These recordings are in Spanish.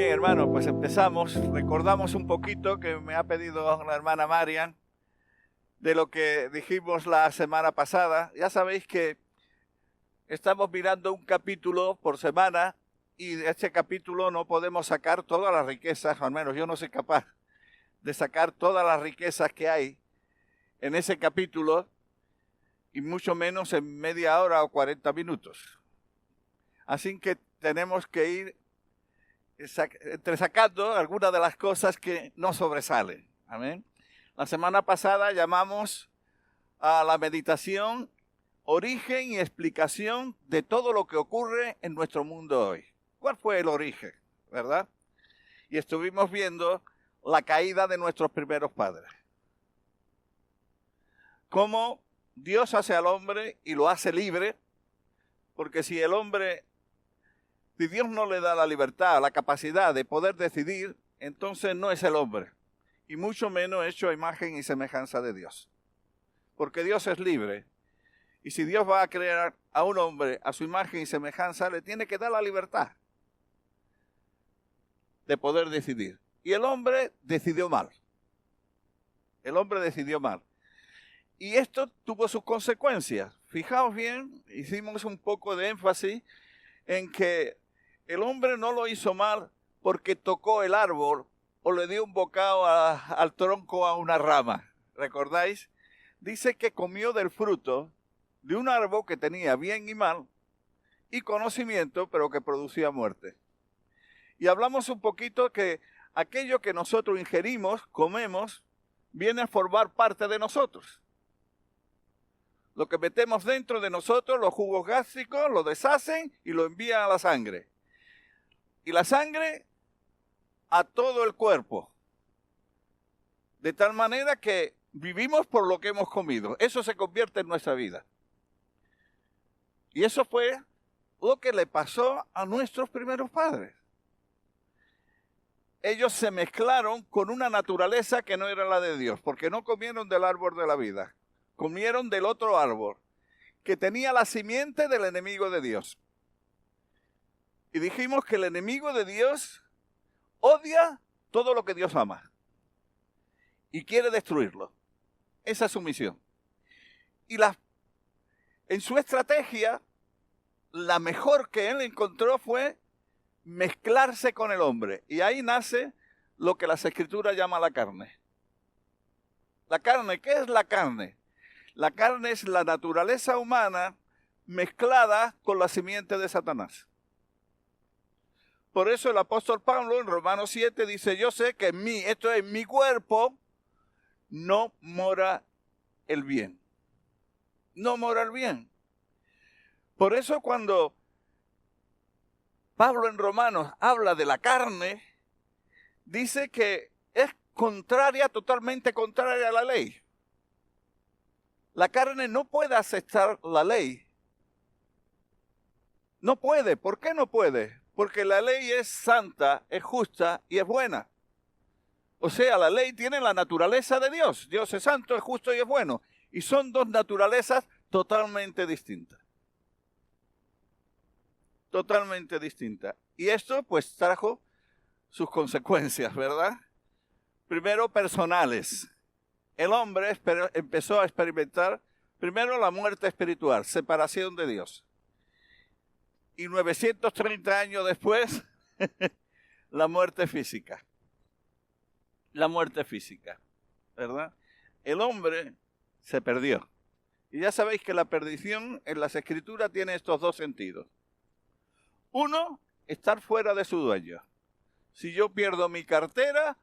bien, hermano, pues empezamos. Recordamos un poquito que me ha pedido la hermana Marian de lo que dijimos la semana pasada. Ya sabéis que estamos mirando un capítulo por semana y de ese capítulo no podemos sacar todas las riquezas, o al menos yo no soy capaz de sacar todas las riquezas que hay en ese capítulo y mucho menos en media hora o 40 minutos. Así que tenemos que ir entresacando algunas de las cosas que no sobresalen. Amén. La semana pasada llamamos a la meditación origen y explicación de todo lo que ocurre en nuestro mundo hoy. ¿Cuál fue el origen? ¿Verdad? Y estuvimos viendo la caída de nuestros primeros padres. Cómo Dios hace al hombre y lo hace libre, porque si Dios no le da la libertad, la capacidad de poder decidir, entonces no es el hombre, y mucho menos hecho a imagen y semejanza de Dios. Porque Dios es libre, y si Dios va a crear a un hombre a su imagen y semejanza, le tiene que dar la libertad de poder decidir. Y el hombre decidió mal. El hombre decidió mal. Y esto tuvo sus consecuencias. Fijaos bien, hicimos un poco de énfasis en que el hombre no lo hizo mal porque tocó el árbol o le dio un bocado al tronco a una rama. ¿Recordáis? Dice que comió del fruto de un árbol que tenía bien y mal y conocimiento, pero que producía muerte. Y hablamos un poquito que aquello que nosotros ingerimos, comemos, viene a formar parte de nosotros. Lo que metemos dentro de nosotros, los jugos gástricos, lo deshacen y lo envían a la sangre. Y la sangre a todo el cuerpo. De tal manera que vivimos por lo que hemos comido. Eso se convierte en nuestra vida. Y eso fue lo que le pasó a nuestros primeros padres. Ellos se mezclaron con una naturaleza que no era la de Dios, porque no comieron del árbol de la vida. Comieron del otro árbol, que tenía la simiente del enemigo de Dios. Y dijimos que el enemigo de Dios odia todo lo que Dios ama y quiere destruirlo. Esa es su misión. Y en su estrategia, la mejor que él encontró fue mezclarse con el hombre. Y ahí nace lo que las Escrituras llaman la carne. La carne, ¿qué es la carne? La carne es la naturaleza humana mezclada con la simiente de Satanás. Por eso el apóstol Pablo en Romanos 7 dice, yo sé que en mí, esto es en mi cuerpo, no mora el bien. No mora el bien. Por eso cuando Pablo en Romanos habla de la carne, dice que es totalmente contraria a la ley. La carne no puede aceptar la ley. No puede. ¿Por qué no puede? Porque la ley es santa, es justa y es buena. O sea, la ley tiene la naturaleza de Dios. Dios es santo, es justo y es bueno. Y son dos naturalezas totalmente distintas. Totalmente distintas. Y esto pues trajo sus consecuencias, ¿verdad? Primero, personales. El hombre empezó a experimentar primero la muerte espiritual, separación de Dios. Y 930 años después, la muerte física. La muerte física, ¿verdad? El hombre se perdió. Y ya sabéis que la perdición en las Escrituras tiene estos dos sentidos. Uno, estar fuera de su dueño. Si yo pierdo mi cartera,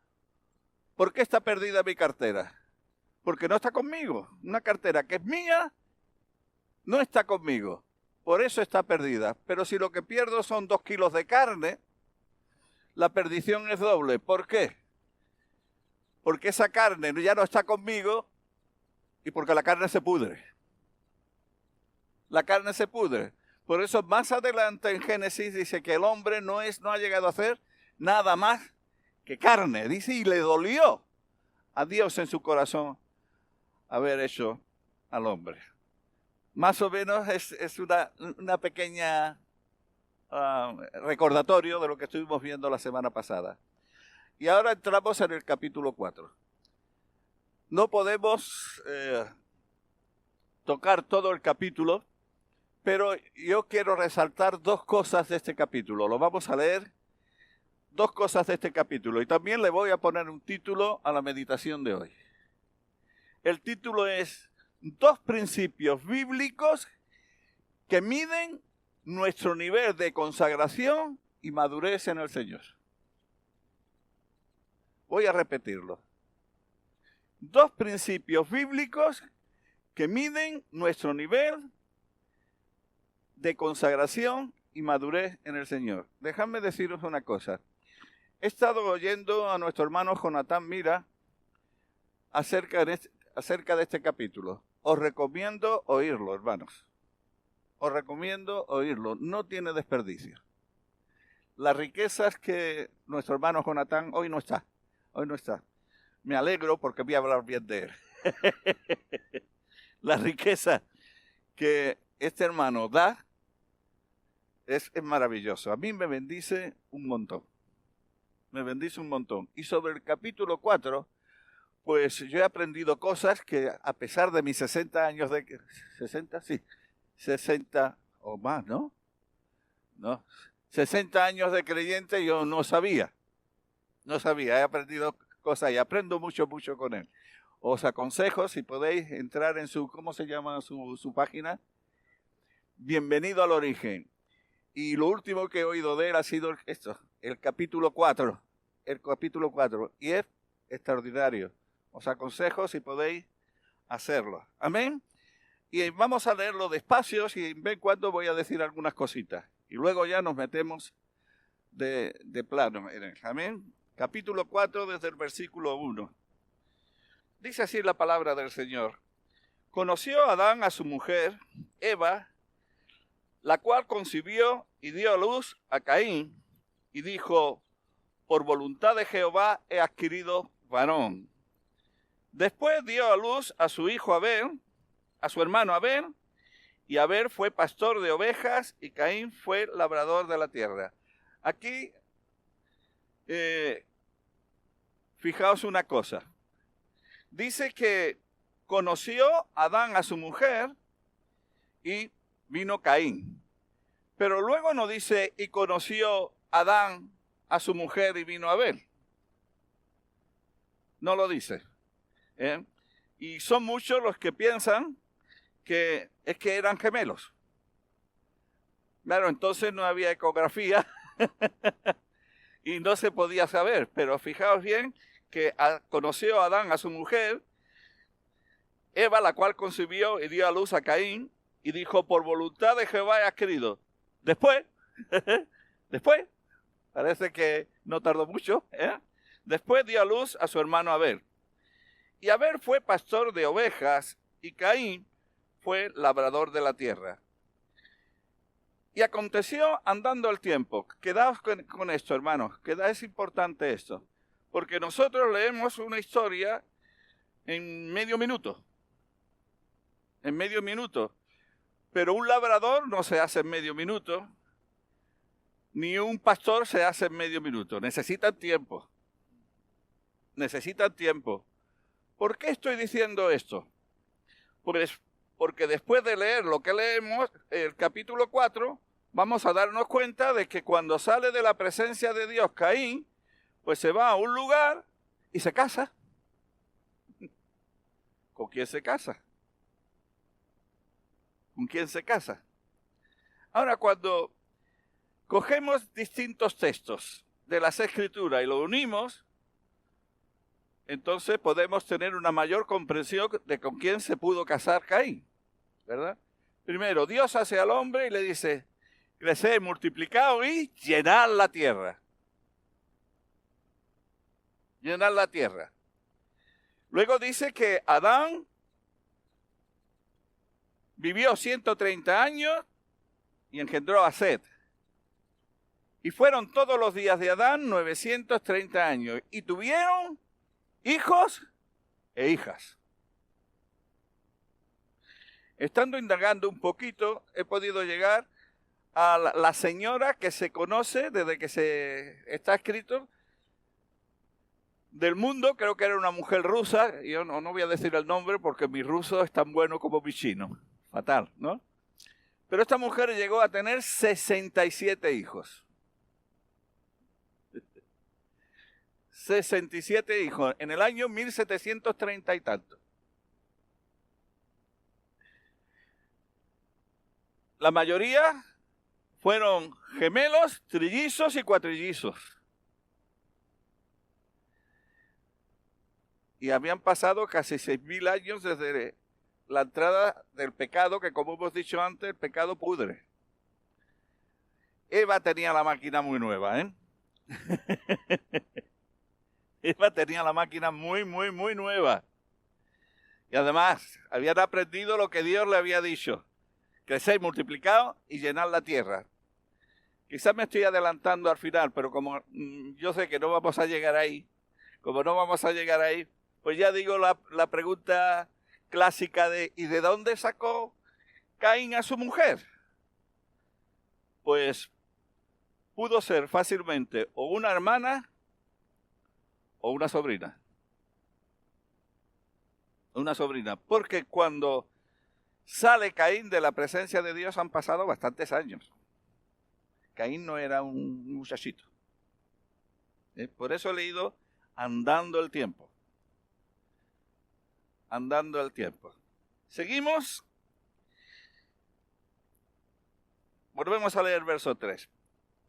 ¿por qué está perdida mi cartera? Porque no está conmigo. Una cartera que es mía, no está conmigo. Por eso está perdida. Pero si lo que pierdo son 2 kilos de carne, la perdición es doble. ¿Por qué? Porque esa carne ya no está conmigo y porque la carne se pudre. La carne se pudre. Por eso más adelante en Génesis dice que el hombre no ha llegado a ser nada más que carne. Dice, y le dolió a Dios en su corazón haber hecho al hombre. Más o menos es una pequeña recordatorio de lo que estuvimos viendo la semana pasada. Y ahora entramos en el capítulo 4. No podemos tocar todo el capítulo, pero yo quiero resaltar dos cosas de este capítulo. Lo vamos a leer, dos cosas de este capítulo. Y también le voy a poner un título a la meditación de hoy. El título es Dos principios bíblicos que miden nuestro nivel de consagración y madurez en el Señor. Voy a repetirlo. Dos principios bíblicos que miden nuestro nivel de consagración y madurez en el Señor. Dejadme deciros una cosa. He estado oyendo a nuestro hermano Jonathan Mira acerca de este capítulo. Os recomiendo oírlo, hermanos. Os recomiendo oírlo. No tiene desperdicio. Las riquezas que nuestro hermano Jonathan hoy no está. Me alegro porque voy a hablar bien de él. La riqueza que este hermano da es maravilloso. A mí me bendice un montón. Y sobre el capítulo 4, pues yo he aprendido cosas que a pesar de mis 60 años de... 60, sí. 60 o más, ¿no? 60 años de creyente yo no sabía. He aprendido cosas y aprendo mucho con él. Os aconsejo, si podéis, entrar en su, ¿cómo se llama su página? Bienvenido al Origen. Y lo último que he oído de él ha sido el capítulo 4. Y es extraordinario. Os aconsejo, si podéis, hacerlo. Amén. Y vamos a leerlo despacio y en vez en cuando voy a decir algunas cositas. Y luego ya nos metemos de plano. Amén. Capítulo 4 desde el versículo 1. Dice así la palabra del Señor. Conoció Adán a su mujer, Eva, la cual concibió y dio a luz a Caín, y dijo, por voluntad de Jehová he adquirido varón. Después dio a luz a su hijo Abel, a su hermano Abel, y Abel fue pastor de ovejas, y Caín fue labrador de la tierra. Aquí, fijaos una cosa. Dice que conoció Adán a su mujer y vino Caín. Pero luego no dice, y conoció Adán a su mujer y vino Abel. No lo dice. Y son muchos los que piensan que es que eran gemelos. Claro, entonces no había ecografía y no se podía saber. Pero fijaos bien que conoció a Adán a su mujer, Eva, la cual concibió y dio a luz a Caín, y dijo, por voluntad de Jehová he adquirido. Después, parece que no tardó mucho, después dio a luz a su hermano Abel. Y Abel fue pastor de ovejas, y Caín fue labrador de la tierra. Y aconteció andando el tiempo. Quedaos con esto, hermanos, es importante esto. Porque nosotros leemos una historia en medio minuto. Pero un labrador no se hace en medio minuto, ni un pastor se hace en medio minuto. Necesitan tiempo. ¿Por qué estoy diciendo esto? Porque después de leer lo que leemos, el capítulo 4, vamos a darnos cuenta de que cuando sale de la presencia de Dios Caín, pues se va a un lugar y se casa. ¿Con quién se casa? Ahora, cuando cogemos distintos textos de las Escrituras y lo unimos, entonces podemos tener una mayor comprensión de con quién se pudo casar Caín, ¿verdad? Primero, Dios hace al hombre y le dice, creced, multiplicaos y llenad la tierra. Luego dice que Adán vivió 130 años y engendró a Set. Y fueron todos los días de Adán 930 años. Y tuvieron hijos e hijas. Estando indagando un poquito, he podido llegar a la señora que se conoce desde que se está escrito del mundo. Creo que era una mujer rusa. Yo no voy a decir el nombre porque mi ruso es tan bueno como mi chino. Fatal, ¿no? Pero esta mujer llegó a tener 67 hijos. 67 hijos en el año 1730 y tanto. La mayoría fueron gemelos, trillizos y cuatrillizos. Y habían pasado casi 6.000 años desde la entrada del pecado, que como hemos dicho antes, el pecado pudre. Eva tenía la máquina muy nueva, ¿eh? Eva tenía la máquina muy nueva. Y además, habían aprendido lo que Dios le había dicho. Crecer, multiplicados y llenar la tierra. Quizás me estoy adelantando al final, pero como yo sé que no vamos a llegar ahí, pues ya digo la pregunta clásica de ¿y de dónde sacó Caín a su mujer? Pues pudo ser fácilmente o una hermana o una sobrina. Una sobrina, porque cuando sale Caín de la presencia de Dios han pasado bastantes años. Caín no era un muchachito. Por eso he leído andando el tiempo. Andando el tiempo. Seguimos. Volvemos a leer verso 3.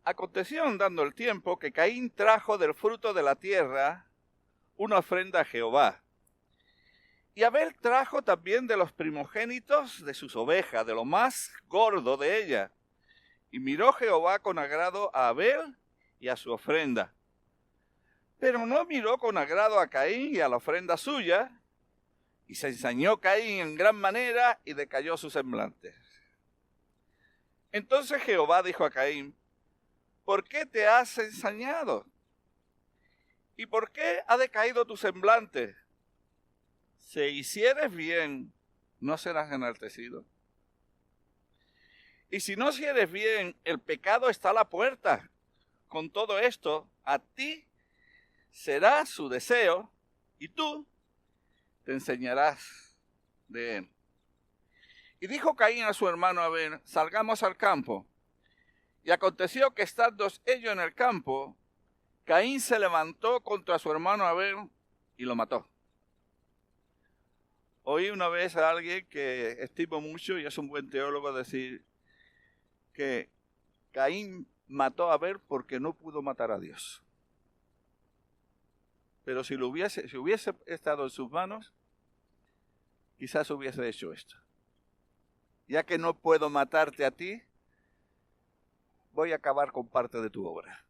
Aconteció andando el tiempo que Caín trajo del fruto de la tierra una ofrenda a Jehová. Y Abel trajo también de los primogénitos de sus ovejas, de lo más gordo de ella. Y miró Jehová con agrado a Abel y a su ofrenda. Pero no miró con agrado a Caín y a la ofrenda suya. Y se ensañó Caín en gran manera y decayó su semblante. Entonces Jehová dijo a Caín: ¿por qué te has ensañado? ¿Y por qué ha decaído tu semblante? Si hicieres bien, no serás enaltecido. Y si no hicieres bien, el pecado está a la puerta. Con todo esto, a ti será su deseo, y tú te enseñarás de él. Y dijo Caín a su hermano Abel: salgamos al campo. Y aconteció que estando ellos en el campo, Caín se levantó contra su hermano Abel y lo mató. Oí una vez a alguien que estimo mucho y es un buen teólogo decir que Caín mató a Abel porque no pudo matar a Dios. Pero si hubiese estado en sus manos, quizás hubiese hecho esto. Ya que no puedo matarte a ti, voy a acabar con parte de tu obra.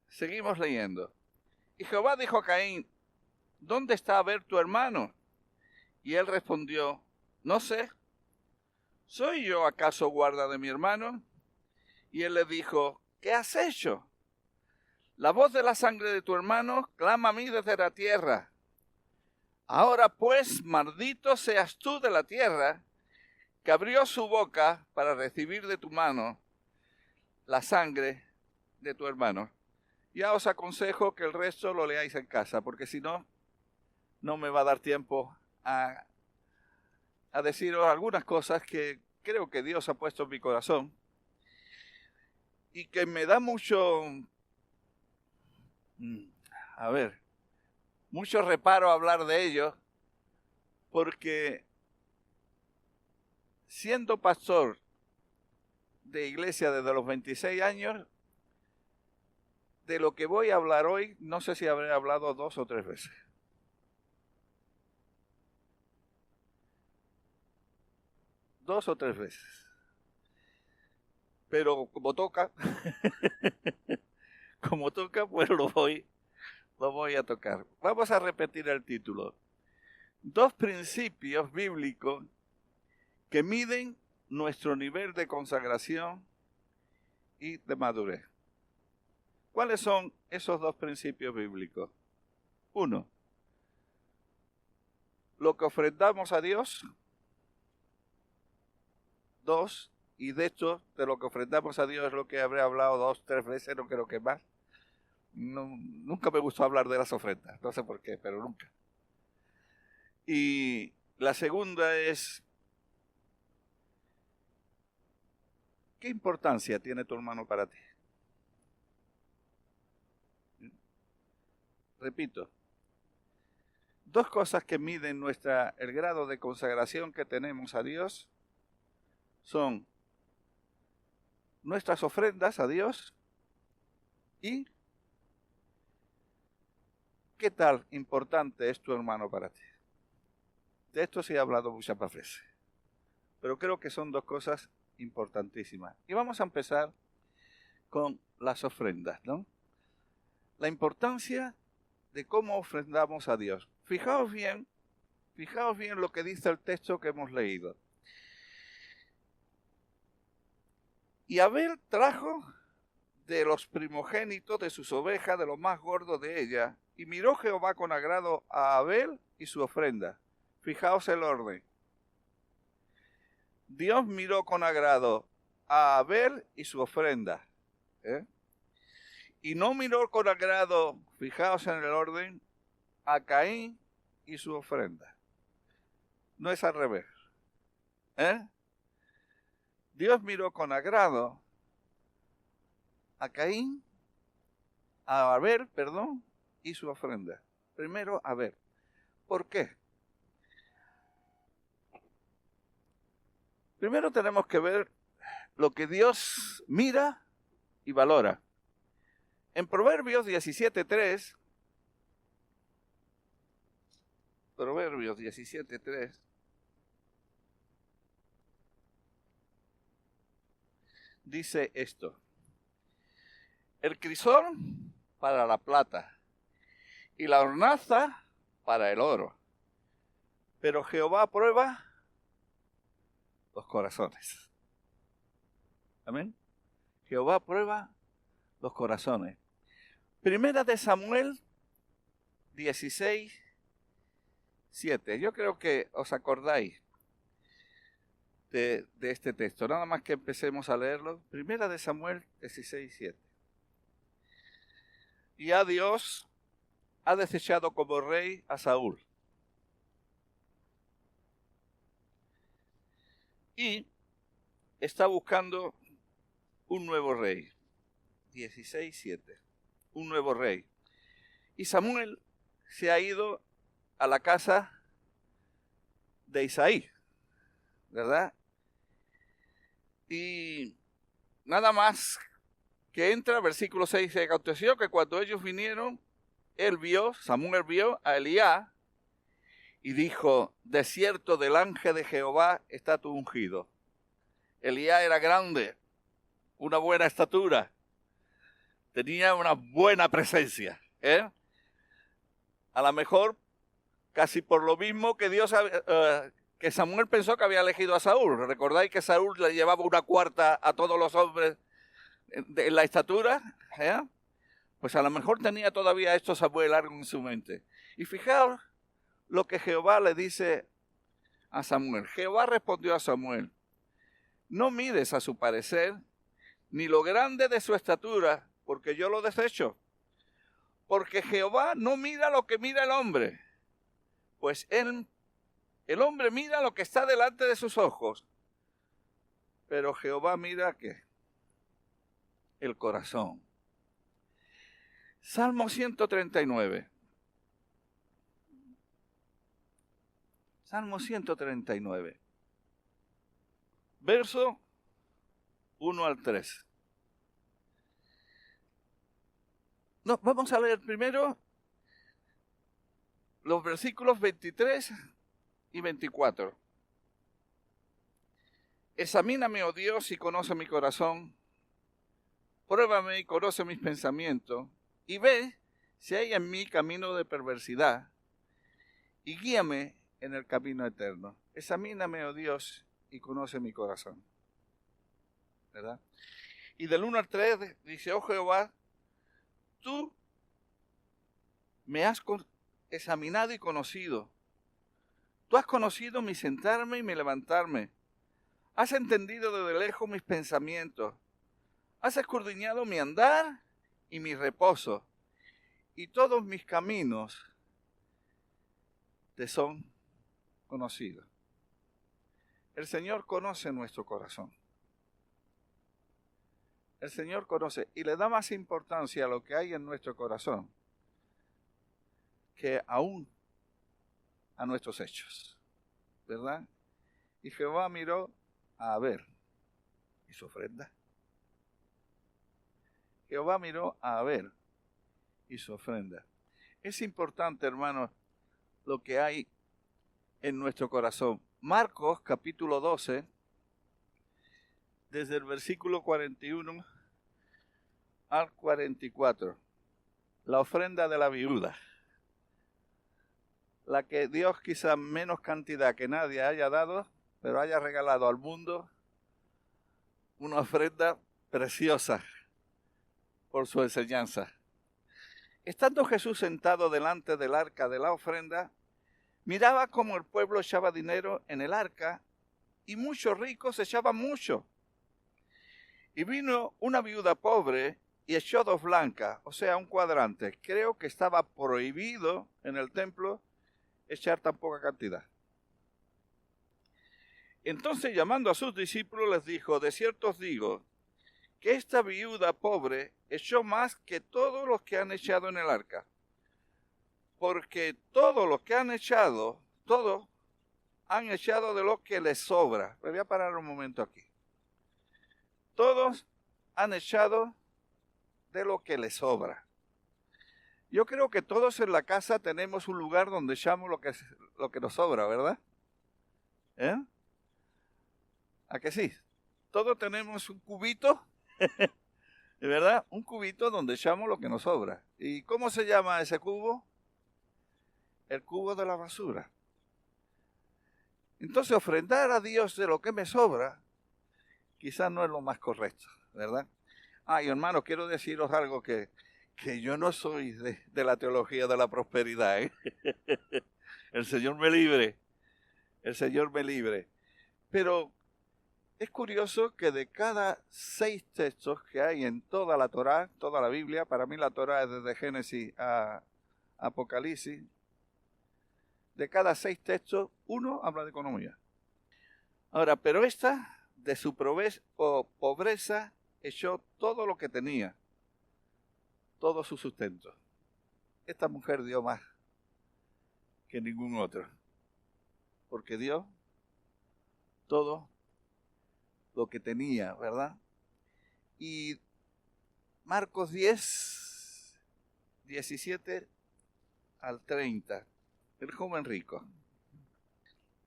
Seguimos leyendo. Y Jehová dijo a Caín: ¿dónde está Abel tu hermano? Y él respondió: no sé. ¿Soy yo acaso guarda de mi hermano? Y él le dijo: ¿qué has hecho? La voz de la sangre de tu hermano clama a mí desde la tierra. Ahora pues, maldito seas tú de la tierra, que abrió su boca para recibir de tu mano la sangre de tu hermano. Ya os aconsejo que el resto lo leáis en casa, porque si no, no me va a dar tiempo a deciros algunas cosas que creo que Dios ha puesto en mi corazón y que me da mucho reparo hablar de ellos, porque siendo pastor de iglesia desde los 26 años, de lo que voy a hablar hoy, no sé si habré hablado 2 o 3 veces. 2 o 3 veces. Pero como toca, pues lo voy a tocar. Vamos a repetir el título. 2 principios bíblicos que miden nuestro nivel de consagración y de madurez. ¿Cuáles son esos 2 principios bíblicos? 1. Lo que ofrendamos a Dios. 2. y de esto, de lo que ofrendamos a Dios, es lo que habré hablado 2, 3 veces, no creo que más. No, nunca me gustó hablar de las ofrendas, no sé por qué, pero nunca. Y la segunda es, ¿qué importancia tiene tu hermano para ti? Repito, dos cosas que miden el grado de consagración que tenemos a Dios son nuestras ofrendas a Dios y qué tal importante es tu hermano para ti. De esto sí he hablado muchas veces, pero creo que son dos cosas importantísimas. Y vamos a empezar con las ofrendas, ¿no? La importancia de cómo ofrendamos a Dios. Fijaos bien lo que dice el texto que hemos leído. Y Abel trajo de los primogénitos de sus ovejas, de lo más gordo de ella, y miró Jehová con agrado a Abel y su ofrenda. Fijaos el orden. Dios miró con agrado a Abel y su ofrenda. Y no miró con agrado, fijaos en el orden, a Caín y su ofrenda. No es al revés. Dios miró con agrado a Caín, a Abel, y su ofrenda. Primero, Abel. ¿Por qué? Primero tenemos que ver lo que Dios mira y valora. En Proverbios 17:3, dice esto: el crisol para la plata y la hornaza para el oro, pero Jehová prueba los corazones. Amén. Jehová prueba los corazones. Primera de Samuel 16:7. Yo creo que os acordáis de este texto. Nada más que empecemos a leerlo. Primera de Samuel 16:7. Y a Dios ha desechado como rey a Saúl. Y está buscando un nuevo rey. 16:7. Un nuevo rey. Y Samuel se ha ido a la casa de Isaí, ¿verdad? Y nada más que entra, versículo 6, se aconteció que cuando ellos vinieron, Samuel vio a Elías y dijo: de cierto del ángel de Jehová está tu ungido. Elías era grande, una buena estatura, tenía una buena presencia, A lo mejor casi por lo mismo que que Samuel pensó que había elegido a Saúl. ¿Recordáis que Saúl le llevaba una cuarta a todos los hombres en la estatura? Pues a lo mejor tenía todavía esto Samuel algo en su mente. Y fijaos lo que Jehová le dice a Samuel. Jehová respondió a Samuel: no mires a su parecer, ni lo grande de su estatura, porque yo lo desecho. Porque Jehová no mira lo que mira el hombre, pues el hombre mira lo que está delante de sus ojos, pero Jehová mira ¿qué? El corazón. Salmo 139. Salmo 139. Verso 1 al 3. No, vamos a leer primero los versículos 23 y 24. Examíname, oh Dios, y conoce mi corazón. Pruébame y conoce mis pensamientos. Y ve si hay en mí camino de perversidad. Y guíame en el camino eterno. Examíname, oh Dios, y conoce mi corazón. ¿Verdad? Y del 1 al 3 dice: oh Jehová, tú me has examinado y conocido. Tú has conocido mi sentarme y mi levantarme. Has entendido desde lejos mis pensamientos. Has escudriñado mi andar y mi reposo. Y todos mis caminos te son conocidos. El Señor conoce nuestro corazón. El Señor conoce y le da más importancia a lo que hay en nuestro corazón que aún a nuestros hechos, ¿verdad? Y Jehová miró a Abel y su ofrenda. Jehová miró a Abel y su ofrenda. Es importante, hermanos, lo que hay en nuestro corazón. Marcos capítulo 12, desde el versículo 41 al 44, la ofrenda de la viuda, la que Dios quizá menos cantidad que nadie haya dado, pero haya regalado al mundo una ofrenda preciosa por su enseñanza. Estando Jesús sentado delante del arca de la ofrenda, miraba cómo el pueblo echaba dinero en el arca y muchos ricos echaban mucho. Y vino una viuda pobre y echó 2 blancas, o sea, un cuadrante. Creo que estaba prohibido en el templo echar tan poca cantidad. Entonces, llamando a sus discípulos, les dijo: de cierto os digo que esta viuda pobre echó más que todos los que han echado en el arca. Porque todos los que han echado, todos han echado de lo que les sobra. Me voy a parar un momento aquí. Todos han echado de lo que les sobra. Yo creo que todos en la casa tenemos un lugar donde echamos lo que nos sobra, ¿verdad? ¿A que sí? Todos tenemos un cubito, ¿verdad? Un cubito donde echamos lo que nos sobra. ¿Y cómo se llama ese cubo? El cubo de la basura. Entonces, ofrendar a Dios de lo que me sobra, quizás no es lo más correcto, ¿verdad? Y hermano, quiero deciros algo que yo no soy de la teología de la prosperidad, ¿eh? El Señor me libre. El Señor me libre. Pero es curioso que de cada 6 textos que hay en toda la Torá, toda la Biblia, para mí la Torá es desde Génesis a Apocalipsis, de cada 6 textos, 1 habla de economía. Ahora, pero esta, de su pobreza, echó todo lo que tenía, todo su sustento. Esta mujer dio más que ningún otro, porque dio todo lo que tenía, ¿verdad? Y Marcos 10, 17 al 30, el joven rico.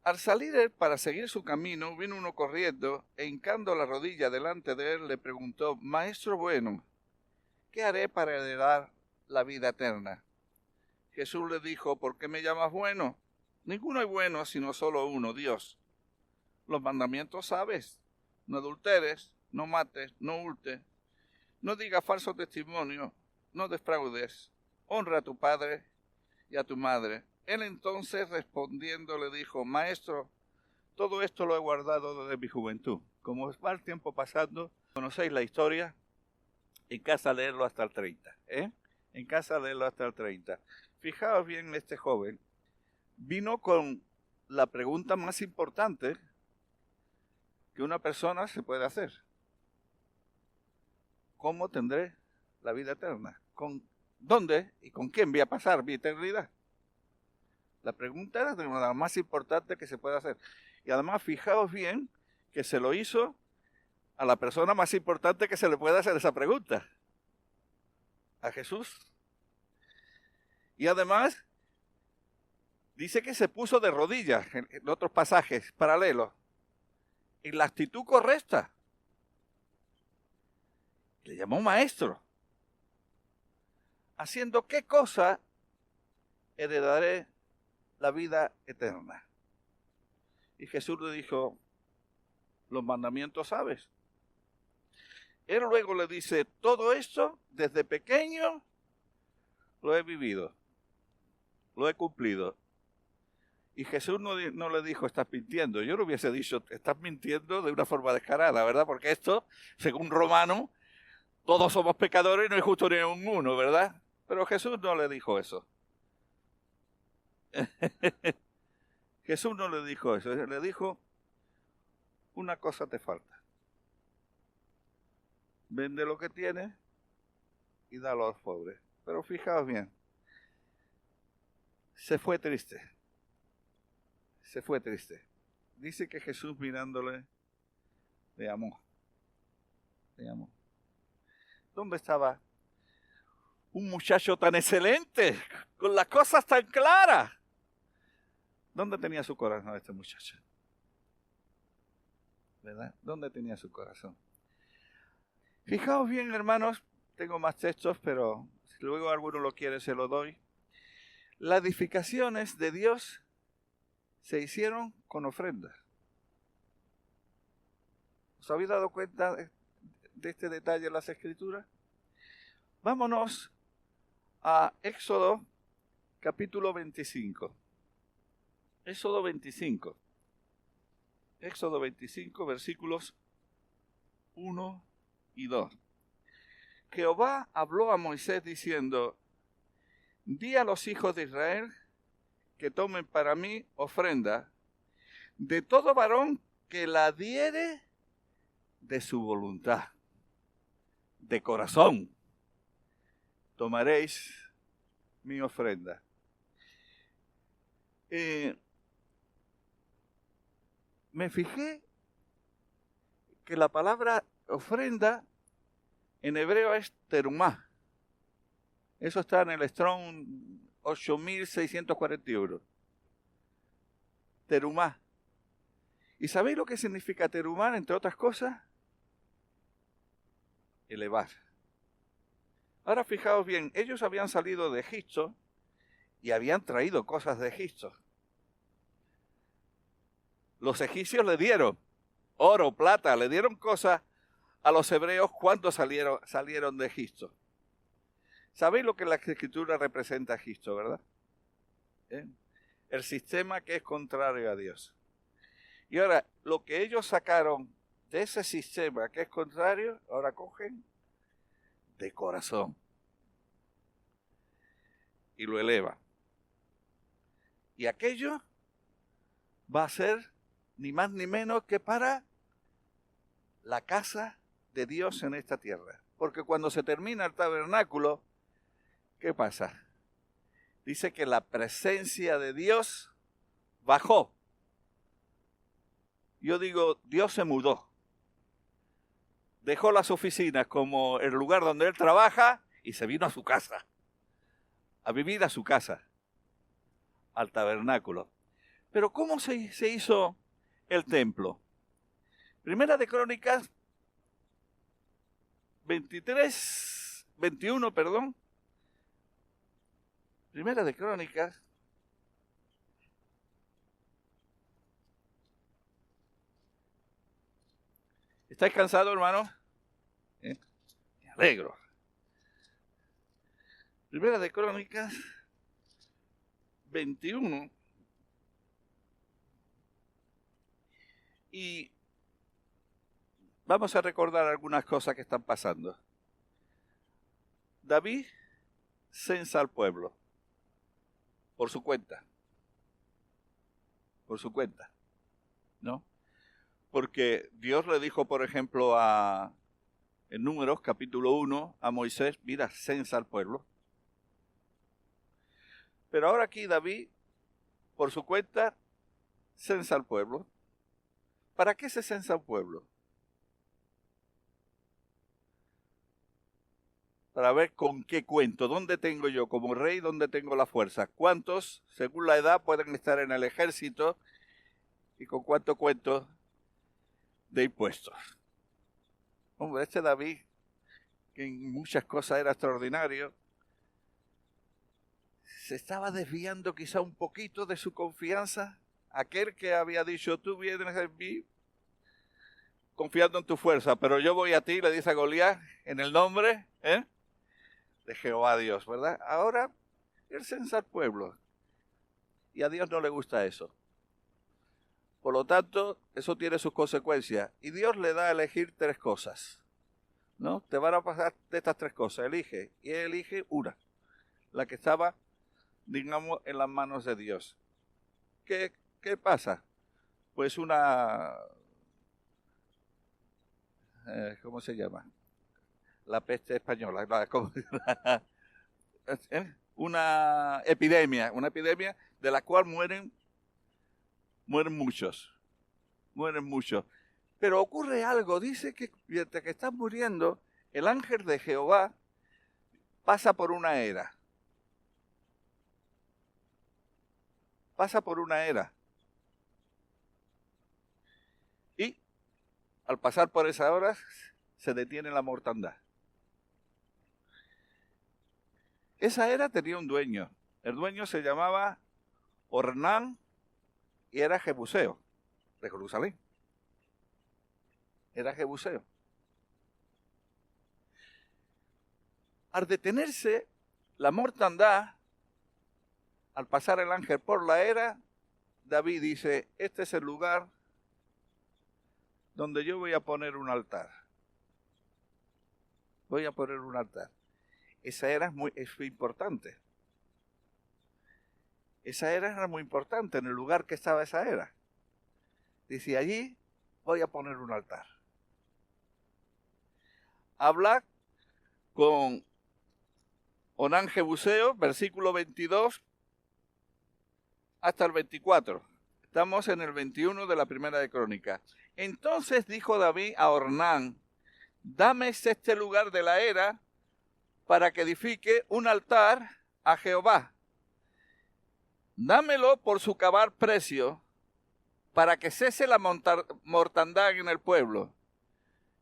Al salir él para seguir su camino, vino uno corriendo e hincando la rodilla delante de él le preguntó: Maestro bueno, ¿qué haré para heredar la vida eterna? Jesús le dijo: ¿por qué me llamas bueno? Ninguno es bueno sino solo uno, Dios. Los mandamientos sabes: no adulteres, no mates, no hurtes, no digas falso testimonio, no defraudes, honra a tu padre y a tu madre. Él entonces respondiendo le dijo: Maestro, todo esto lo he guardado desde mi juventud. Como va el tiempo pasando, conocéis la historia, en casa leerlo hasta el 30, En casa leerlo hasta el 30. Fijaos bien, este joven vino con la pregunta más importante que una persona se puede hacer. ¿Cómo tendré la vida eterna? ¿Con dónde y con quién voy a pasar mi eternidad? La pregunta era de la más importante que se puede hacer. Y además, fijaos bien que se lo hizo a la persona más importante que se le puede hacer esa pregunta, a Jesús. Y además, dice que se puso de rodillas en otros pasajes paralelos, en la actitud correcta. Le llamó maestro. ¿Haciendo qué cosa heredaré la vida eterna? Y Jesús le dijo: los mandamientos sabes. Él luego le dice: todo esto desde pequeño lo he vivido, lo he cumplido. Y Jesús no le dijo, estás mintiendo. Yo le hubiese dicho, estás mintiendo de una forma descarada, ¿verdad? Porque esto, según Romano, todos somos pecadores y no hay justo ni un uno, ¿verdad? Pero Jesús no le dijo eso. Jesús no le dijo eso. Le dijo, una cosa te falta. Vende lo que tienes y dalo a los pobres. Pero fijaos bien, se fue triste. Se fue triste. Dice que Jesús mirándole, le amó. Le amó. ¿Dónde estaba un muchacho tan excelente, con las cosas tan claras? ¿Dónde tenía su corazón este muchacho? ¿Verdad? ¿Dónde tenía su corazón? Fijaos bien, hermanos, tengo más textos, pero si luego alguno lo quiere, se lo doy. Las edificaciones de Dios se hicieron con ofrendas. ¿Os habéis dado cuenta de este detalle en las Escrituras? Vámonos a Éxodo capítulo 25. Éxodo 25. Éxodo 25, versículos 1 y 2. Jehová habló a Moisés diciendo, di a los hijos de Israel que tomen para mí ofrenda de todo varón que la diere de su voluntad, de corazón. Tomaréis mi ofrenda. Me fijé que la palabra ofrenda en hebreo es terumá. Eso está en el Strong 8641. Terumá. ¿Y sabéis lo que significa terumá, entre otras cosas? Elevar. Ahora fijaos bien, ellos habían salido de Egipto y habían traído cosas de Egipto. Los egipcios le dieron oro, plata, le dieron cosas a los hebreos cuando salieron de Egipto. ¿Sabéis lo que la Escritura representa a Egipto, verdad? El sistema que es contrario a Dios. Y ahora, lo que ellos sacaron de ese sistema que es contrario, ahora cogen de corazón y lo elevan. Y aquello va a ser ni más ni menos que para la casa de Dios en esta tierra. Porque cuando se termina el tabernáculo, ¿qué pasa? Dice que la presencia de Dios bajó. Yo digo, Dios se mudó. Dejó las oficinas como el lugar donde Él trabaja y se vino a su casa. A vivir a su casa. Al tabernáculo. Pero ¿cómo se hizo el templo? Primera de Crónicas 21. Primera de Crónicas. ¿Estáis cansados, hermanos? Me alegro. Primera de Crónicas 21. Y vamos a recordar algunas cosas que están pasando. David censa al pueblo por su cuenta. Por su cuenta, ¿no? Porque Dios le dijo, por ejemplo, en Números, capítulo 1, a Moisés, mira, censa al pueblo. Pero ahora aquí David, por su cuenta, censa al pueblo. ¿Para qué se censa un pueblo? Para ver con qué cuento, dónde tengo yo como rey, dónde tengo la fuerza. ¿Cuántos, según la edad, pueden estar en el ejército y con cuánto cuento de impuestos? Hombre, este David, que en muchas cosas era extraordinario, se estaba desviando quizá un poquito de su confianza. Aquel que había dicho, tú vienes en mí confiando en tu fuerza, pero yo voy a ti, le dice a Goliat, en el nombre de Jehová Dios, ¿verdad? Ahora, él censa al pueblo. Y a Dios no le gusta eso. Por lo tanto, eso tiene sus consecuencias. Y Dios le da a elegir 3 cosas, ¿no? Te van a pasar de estas 3 cosas, elige. Y él elige una, la que estaba, digamos, en las manos de Dios. ¿Qué pasa? Pues ¿cómo se llama? La peste española. Una epidemia de la cual mueren muchos. Pero ocurre algo, dice que mientras que están muriendo, el ángel de Jehová pasa por una era. Y al pasar por esa hora, se detiene la mortandad. Esa era tenía un dueño. El dueño se llamaba Ornán y era jebuseo de Jerusalén. Era jebuseo. Al detenerse la mortandad, al pasar el ángel por la era, David dice, este es el lugar donde yo voy a poner un altar. Esa era es importante. Esa era era muy importante en el lugar que estaba esa era. Dice, allí voy a poner un altar. Habla con Onán Jebuseo, versículo 22 hasta el 24. Estamos en el 21 de la primera de Crónicas. Entonces dijo David a Ornán, dame este lugar de la era para que edifique un altar a Jehová. Dámelo por su cabal precio, para que cese la mortandad en el pueblo.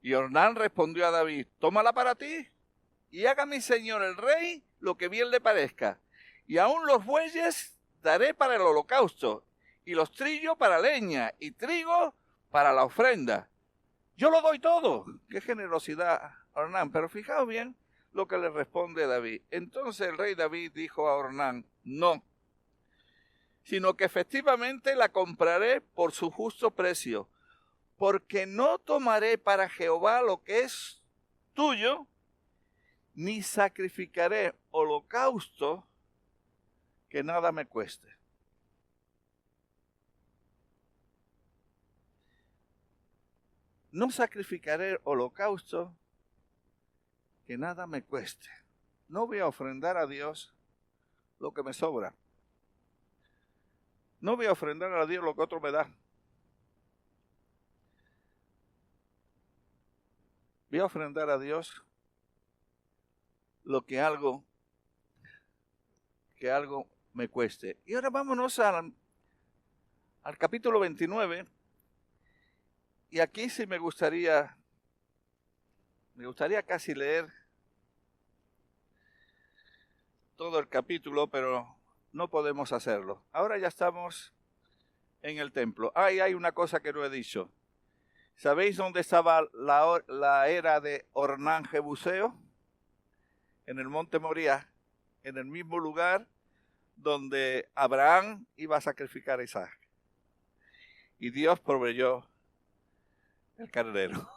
Y Ornán respondió a David, tómala para ti, y haga mi señor el rey lo que bien le parezca. Y aún los bueyes daré para el holocausto, y los trillos para leña, y trigo para la ofrenda. Yo lo doy todo. Qué generosidad, Ornán. Pero fijaos bien lo que le responde David. Entonces el rey David dijo a Ornán, no, sino que efectivamente la compraré por su justo precio, porque no tomaré para Jehová lo que es tuyo, ni sacrificaré holocausto que nada me cueste. No sacrificaré holocausto que nada me cueste. No voy a ofrendar a Dios lo que me sobra. No voy a ofrendar a Dios lo que otro me da. Voy a ofrendar a Dios lo que algo me cueste. Y ahora vámonos al capítulo 29. Y aquí sí me gustaría casi leer todo el capítulo, pero no podemos hacerlo. Ahora ya estamos en el templo. Hay una cosa que no he dicho. ¿Sabéis dónde estaba la era de Ornán Jebuseo? En el monte Moriah, en el mismo lugar donde Abraham iba a sacrificar a Isaac. Y Dios proveyó el carnero.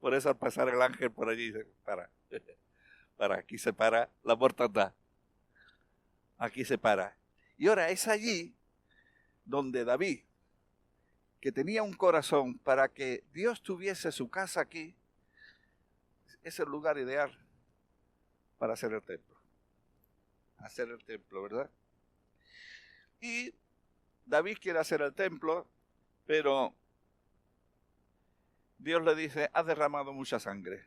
Por eso al pasar el ángel por allí dice, aquí se para la mortandad. Aquí se para. Y ahora es allí donde David, que tenía un corazón para que Dios tuviese su casa aquí, es el lugar ideal para hacer el templo. Hacer el templo, ¿verdad? Y David quiere hacer el templo, pero Dios le dice, has derramado mucha sangre.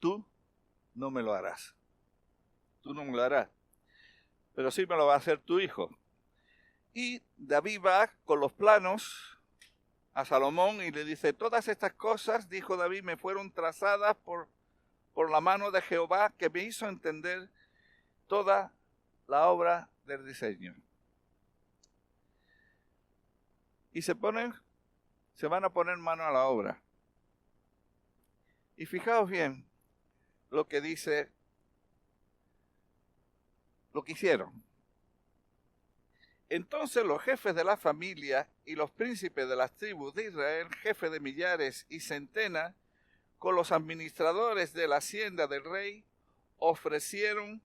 Tú no me lo harás. Tú no me lo harás. Pero sí me lo va a hacer tu hijo. Y David va con los planos a Salomón y le dice, todas estas cosas, dijo David, me fueron trazadas por la mano de Jehová, que me hizo entender toda la obra del diseño. Y se van a poner mano a la obra. Y fijaos bien lo que dice, lo que hicieron. Entonces los jefes de la familia y los príncipes de las tribus de Israel, jefes de millares y centenas, con los administradores de la hacienda del rey, ofrecieron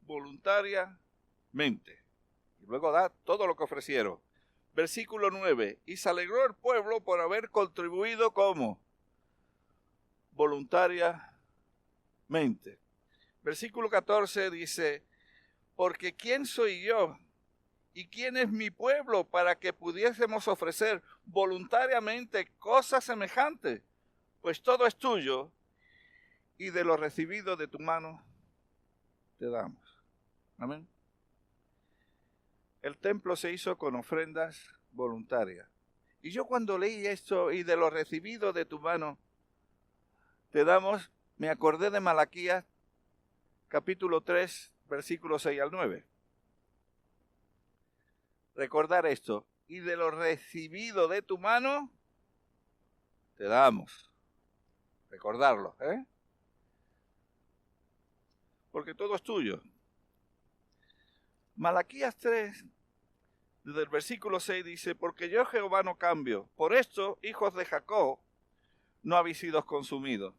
voluntariamente. Y luego da todo lo que ofrecieron. Versículo 9. Y se alegró el pueblo por haber contribuido como voluntariamente. Versículo 14 dice, porque ¿quién soy yo y quién es mi pueblo para que pudiésemos ofrecer voluntariamente cosas semejantes? Pues todo es tuyo y de lo recibido de tu mano te damos. Amén. El templo se hizo con ofrendas voluntarias. Y yo cuando leí esto, y de lo recibido de tu mano te damos, me acordé de Malaquías, capítulo 3, versículos 6 al 9. Recordar esto, y de lo recibido de tu mano te damos. Recordarlo, porque todo es tuyo. Malaquías 3, desde el versículo 6 dice, porque yo Jehová no cambio, por esto, hijos de Jacob, no habéis sido consumidos.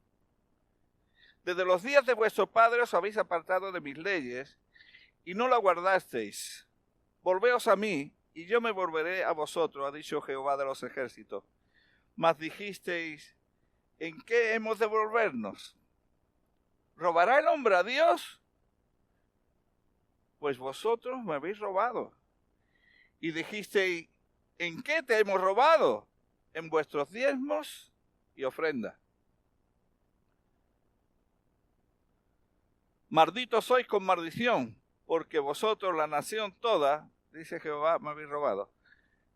Desde los días de vuestros padres os habéis apartado de mis leyes, y no la guardasteis. Volveos a mí, y yo me volveré a vosotros, ha dicho Jehová de los ejércitos. Mas dijisteis, ¿en qué hemos de volvernos? ¿Robará el hombre a Dios? Pues vosotros me habéis robado. Y dijisteis, ¿en qué te hemos robado? En vuestros diezmos y ofrendas. Malditos sois con maldición, porque vosotros, la nación toda, dice Jehová, me habéis robado.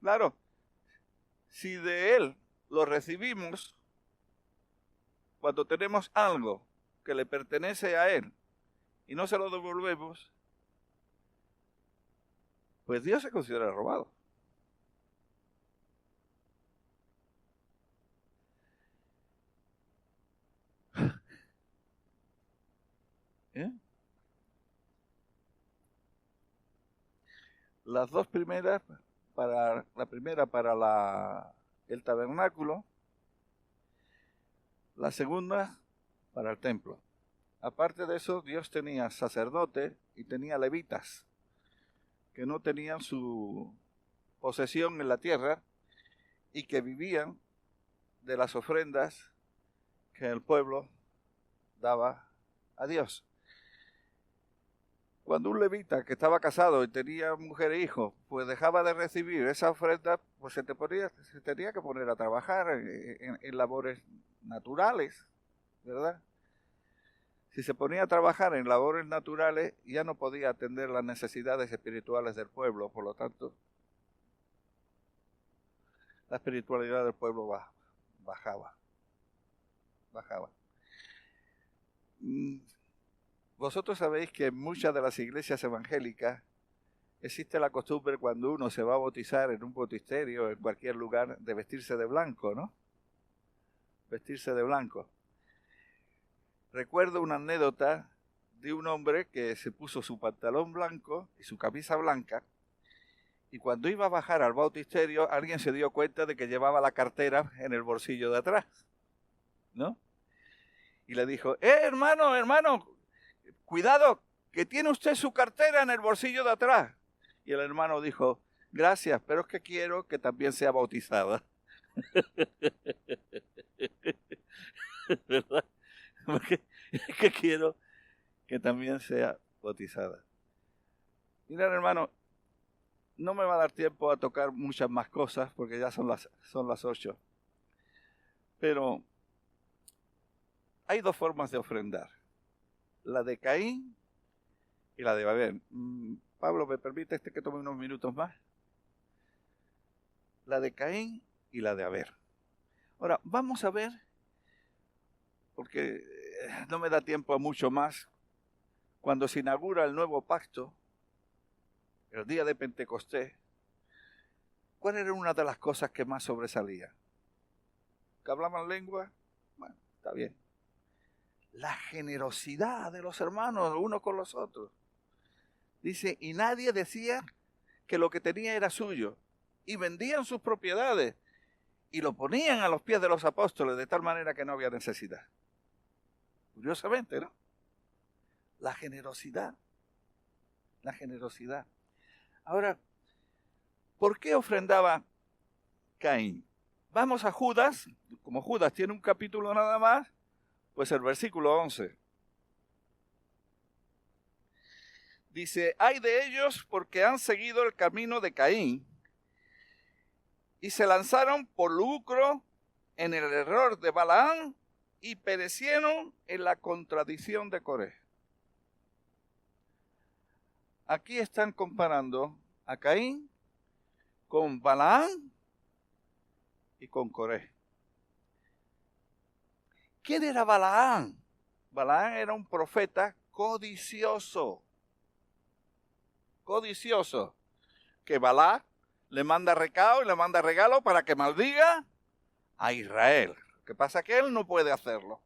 Claro, si de él lo recibimos, cuando tenemos algo que le pertenece a él y no se lo devolvemos, pues Dios se considera robado. Las dos primeras, la primera para el tabernáculo, la segunda para el templo. Aparte de eso, Dios tenía sacerdotes y tenía levitas que no tenían su posesión en la tierra y que vivían de las ofrendas que el pueblo daba a Dios. Cuando un levita que estaba casado y tenía mujer e hijos, pues dejaba de recibir esa ofrenda, pues se tenía que poner a trabajar en labores naturales, ¿verdad? Si se ponía a trabajar en labores naturales, ya no podía atender las necesidades espirituales del pueblo, por lo tanto, la espiritualidad del pueblo bajaba. Vosotros sabéis que en muchas de las iglesias evangélicas existe la costumbre cuando uno se va a bautizar en un bautisterio, en cualquier lugar, de vestirse de blanco, ¿no? Vestirse de blanco. Recuerdo una anécdota de un hombre que se puso su pantalón blanco y su camisa blanca, y cuando iba a bajar al bautisterio, alguien se dio cuenta de que llevaba la cartera en el bolsillo de atrás, ¿no? Y le dijo, hermano, cuidado, que tiene usted su cartera en el bolsillo de atrás. Y el hermano dijo, gracias, pero es que quiero que también sea bautizada. ¿Verdad? Porque es que quiero que también sea bautizada. Miren, hermano, no me va a dar tiempo a tocar muchas más cosas porque ya son las 8. Pero hay dos formas de ofrendar. La de Caín y la de Abel. Pablo, ¿me permite que tome unos minutos más? La de Caín y la de Abel. Ahora, vamos a ver, porque no me da tiempo a mucho más, cuando se inaugura el nuevo pacto, el día de Pentecostés, ¿cuál era una de las cosas que más sobresalía? ¿Que hablaban lengua? Bueno, está bien. La generosidad de los hermanos unos con los otros. Dice, y nadie decía que lo que tenía era suyo y vendían sus propiedades y lo ponían a los pies de los apóstoles de tal manera que no había necesidad. Curiosamente, ¿no? La generosidad. La generosidad. Ahora, ¿por qué ofrendaba Caín? Vamos a Judas. Como Judas tiene un capítulo nada más, pues el versículo 11. Dice, hay de ellos porque han seguido el camino de Caín y se lanzaron por lucro en el error de Balaam y perecieron en la contradicción de Coré. Aquí están comparando a Caín con Balaam y con Coré. ¿Quién era Balaam? Balaam era un profeta codicioso. Codicioso. Que Balaam le manda recado y le manda regalo para que maldiga a Israel. Lo que pasa es que él no puede hacerlo.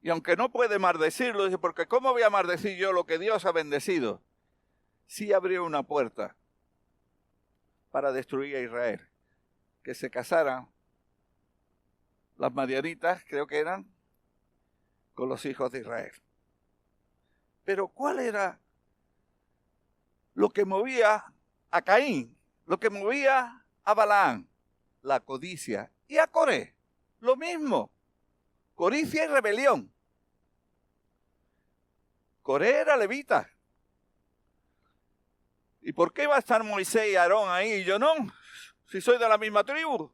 Y aunque no puede maldecirlo, dice, porque ¿cómo voy a maldecir yo lo que Dios ha bendecido? Sí abrió una puerta para destruir a Israel. Que se casaran las madianitas, creo que eran, con los hijos de Israel. Pero ¿cuál era lo que movía a Caín? Lo que movía a Balaam, la codicia. Y a Coré, lo mismo. Codicia y rebelión. Coré era levita. ¿Y por qué va a estar Moisés y Aarón ahí y yo no? Si soy de la misma tribu.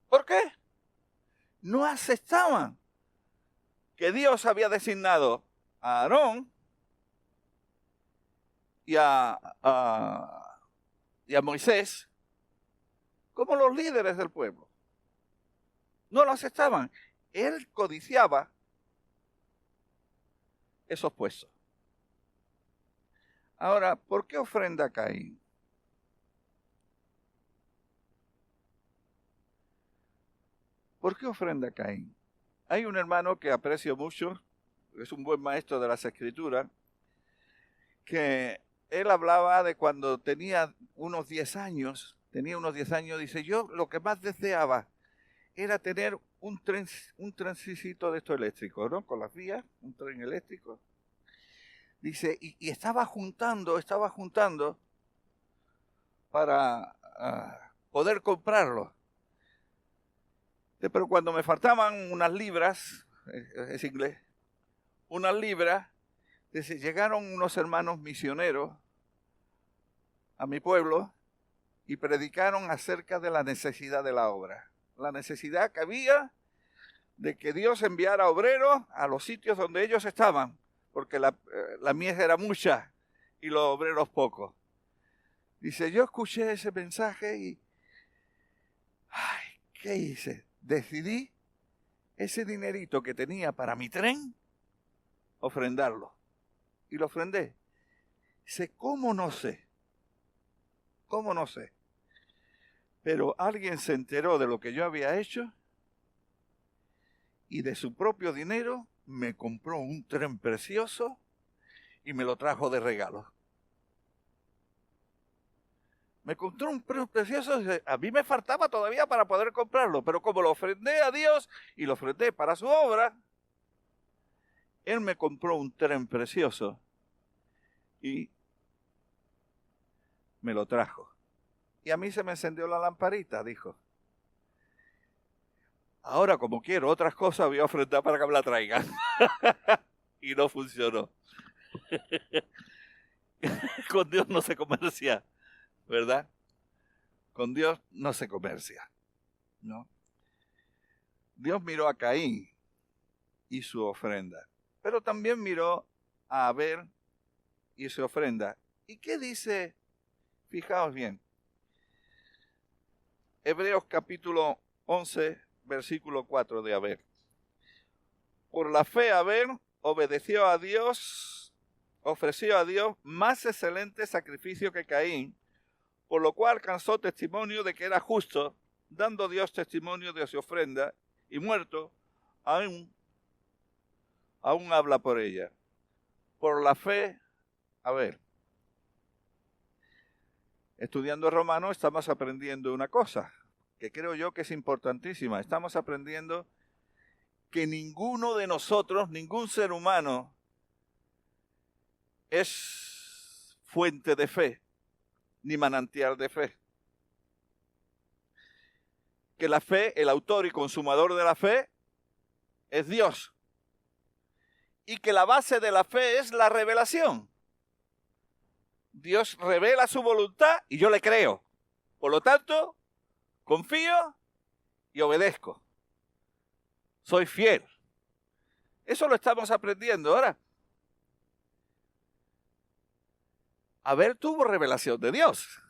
¿Por qué? No aceptaban que Dios había designado a Aarón y a Moisés como los líderes del pueblo. No lo aceptaban. Él codiciaba esos puestos. Ahora, ¿por qué ofrenda Caín? ¿Por qué ofrenda Caín? Hay un hermano que aprecio mucho, es un buen maestro de las Escrituras, que él hablaba de cuando tenía unos 10 años, dice, yo lo que más deseaba era tener un trencito de estos eléctricos, ¿no? Con las vías, un tren eléctrico. Dice, y estaba juntando para poder comprarlo. Pero cuando me faltaban unas libras, es inglés, unas libras, dice, llegaron unos hermanos misioneros a mi pueblo y predicaron acerca de la necesidad de la obra. La necesidad que había de que Dios enviara obreros a los sitios donde ellos estaban, porque la mies era mucha y los obreros pocos. Dice, yo escuché ese mensaje y, ¿qué hice? Decidí ese dinerito que tenía para mi tren, ofrendarlo. Y lo ofrendé. Dice, ¿cómo no sé? ¿Cómo no sé? Pero alguien se enteró de lo que yo había hecho y de su propio dinero me compró un tren precioso y me lo trajo de regalo. Me compró un tren precioso, a mí me faltaba todavía para poder comprarlo, pero como lo ofrendé a Dios y lo ofrendé para su obra, Él me compró un tren precioso y me lo trajo. Y a mí se me encendió la lamparita, dijo. Ahora, como quiero otras cosas, voy a ofrendar para que me la traigan. Y no funcionó. Con Dios no se comercia, ¿verdad? Con Dios no se comercia, ¿no? Dios miró a Caín y su ofrenda, pero también miró a Abel y su ofrenda. ¿Y qué dice? Fijaos bien. Hebreos capítulo 11, versículo 4 de Abel. Por la fe Abel obedeció a Dios, ofreció a Dios más excelente sacrificio que Caín, por lo cual alcanzó testimonio de que era justo, dando Dios testimonio de su ofrenda, y muerto, aún habla por ella. por la fe. A ver, estudiando Romano estamos aprendiendo una cosa que creo yo que es importantísima. Estamos aprendiendo que ninguno de nosotros, ningún ser humano, es fuente de fe, ni manantial de fe. Que la fe, el autor y consumador de la fe, es Dios. Y que la base de la fe es la revelación. Dios revela su voluntad y yo le creo. Por lo tanto, confío y obedezco. Soy fiel. Eso lo estamos aprendiendo ahora. Abel tuvo revelación de Dios,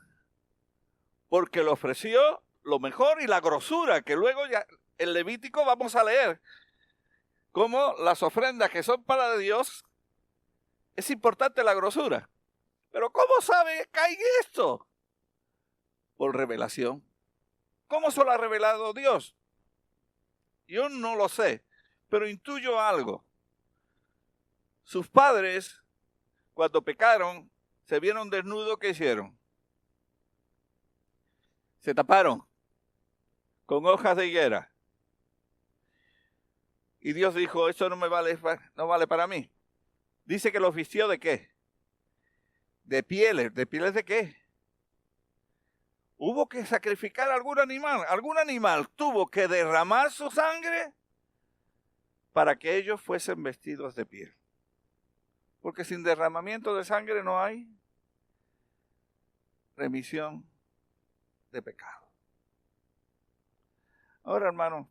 porque le ofreció lo mejor y la grosura, que luego ya en Levítico vamos a leer cómo las ofrendas que son para Dios, es importante la grosura. Pero ¿cómo sabe que hay esto? Por revelación. ¿Cómo se lo ha revelado Dios? Yo no lo sé, pero intuyo algo. Sus padres, cuando pecaron, se vieron desnudos, ¿qué hicieron? Se taparon con hojas de higuera. Y Dios dijo, esto no vale para mí. Dice que los vistió ¿de qué? De pieles. ¿De pieles de qué? Hubo que sacrificar algún animal. Algún animal tuvo que derramar su sangre para que ellos fuesen vestidos de piel. Porque sin derramamiento de sangre no hay remisión de pecado. Ahora, hermano,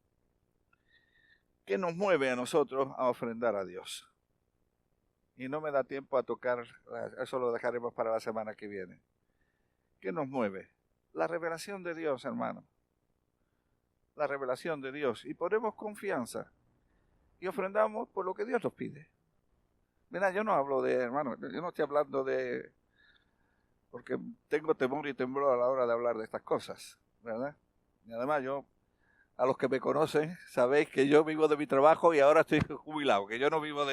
¿qué nos mueve a nosotros a ofrendar a Dios? Y no me da tiempo a tocar, eso lo dejaremos para la semana que viene. ¿Qué nos mueve? La revelación de Dios, hermano. La revelación de Dios. Y ponemos confianza. Y ofrendamos por lo que Dios nos pide. Mira, yo no hablo de, hermano, yo no estoy hablando de, porque tengo temor y temblor a la hora de hablar de estas cosas, ¿verdad? Y además a los que me conocen, sabéis que yo vivo de mi trabajo y ahora estoy jubilado, que yo no vivo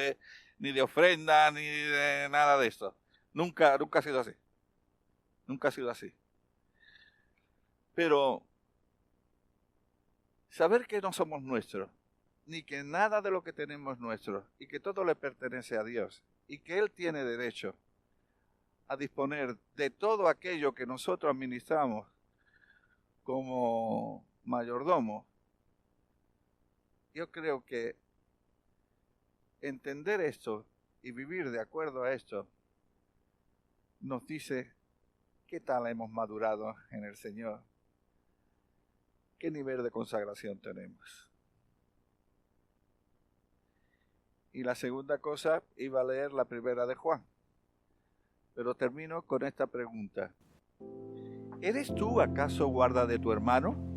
ni de ofrenda, ni de nada de esto. Nunca ha sido así. Nunca ha sido así. Pero saber que no somos nuestros, ni que nada de lo que tenemos es nuestro, y que todo le pertenece a Dios, y que Él tiene derecho a disponer de todo aquello que nosotros administramos como mayordomo. Yo creo que entender esto y vivir de acuerdo a esto nos dice qué tal hemos madurado en el Señor, qué nivel de consagración tenemos. Y la segunda cosa, iba a leer la primera de Juan, pero termino con esta pregunta. ¿Eres tú acaso guarda de tu hermano?